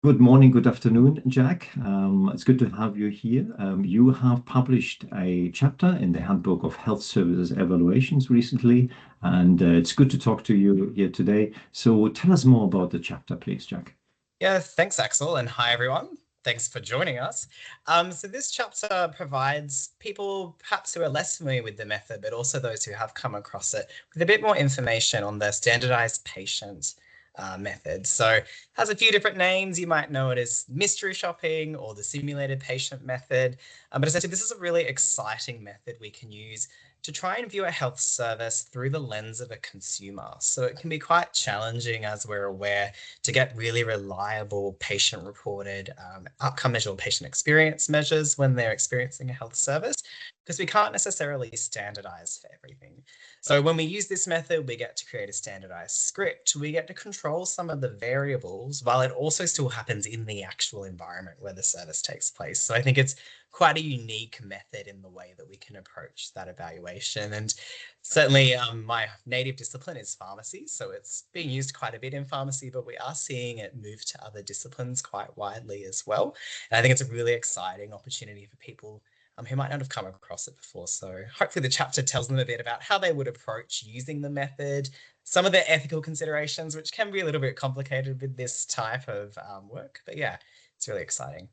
Good morning, good afternoon, Jack. It's good to have you here. You have published a chapter in the Handbook of Health Services Evaluations recently, and it's good to talk to you here today. So tell us more about the chapter, please, Jack. Yeah, thanks, Axel, and hi, everyone. Thanks for joining us. So this chapter provides people perhaps who are less familiar with the method, but also those who have come across it with a bit more information on the standardized patient method. So it has a few different names. You might know it as mystery shopping or the simulated patient method. But essentially, this is a really exciting method we can use to try and view a health service through the lens of a consumer. So it can be quite challenging, as we're aware, to get really reliable patient-reported outcome measure or patient experience measures when they're experiencing a health service, because we can't necessarily standardize for everything. So when we use this method, we get to create a standardized script. We get to control some of the variables while it also still happens in the actual environment where the service takes place. So I think it's quite a unique method in the way that we can approach that evaluation. And certainly my native discipline is pharmacy, so it's being used quite a bit in pharmacy, but we are seeing it move to other disciplines quite widely as well. And I think it's a really exciting opportunity for people who might not have come across it before. So hopefully the chapter tells them a bit about how they would approach using the method, some of the ethical considerations, which can be a little bit complicated with this type of work. But yeah, it's really exciting.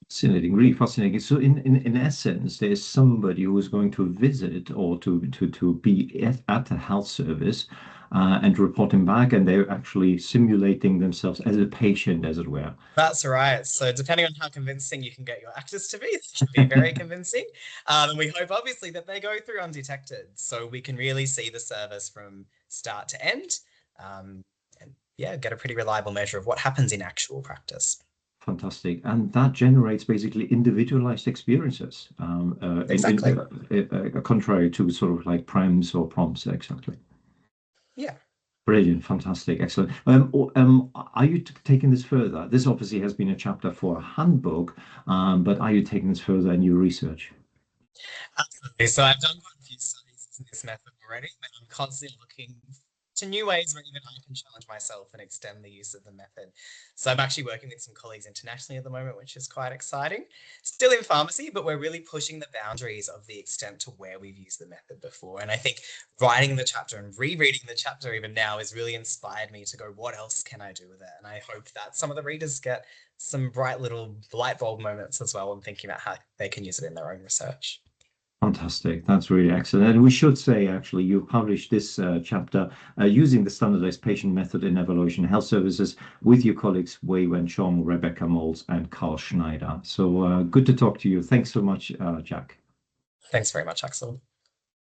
Fascinating, really fascinating. So in essence, there's somebody who is going to visit or to be at a health service and reporting back, and they're actually simulating themselves as a patient, as it were. That's right. So depending on how convincing you can get your actors to be, it can be very convincing. And we hope obviously that they go through undetected, so we can really see the service from start to end, and yeah, get a pretty reliable measure of what happens in actual practice. Fantastic. And that generates basically individualized experiences, Exactly. contrary to sort of like primes or prompts, exactly. Yeah. Brilliant, fantastic, excellent. Are you taking this further? This obviously has been a chapter for a handbook, but are you taking this further in your research? Absolutely. So I've done quite a few studies in this method already, and I'm constantly looking to new ways where even I can challenge myself and extend the use of the method. So I'm actually working with some colleagues internationally at the moment, which is quite exciting. Still in pharmacy, but we're really pushing the boundaries of the extent to where we've used the method before. And I think writing the chapter and rereading the chapter even now has really inspired me to go, what else can I do with it? And I hope that some of the readers get some bright little light bulb moments as well when thinking about how they can use it in their own research. Fantastic, that's really excellent. And we should say, actually, you published this chapter using the standardized patient method in evaluation health services with your colleagues Wei Wen Chong, Rebecca Moles, and Carl Schneider. So good to talk to you. Thanks so much, Jack. Thanks very much, Axel.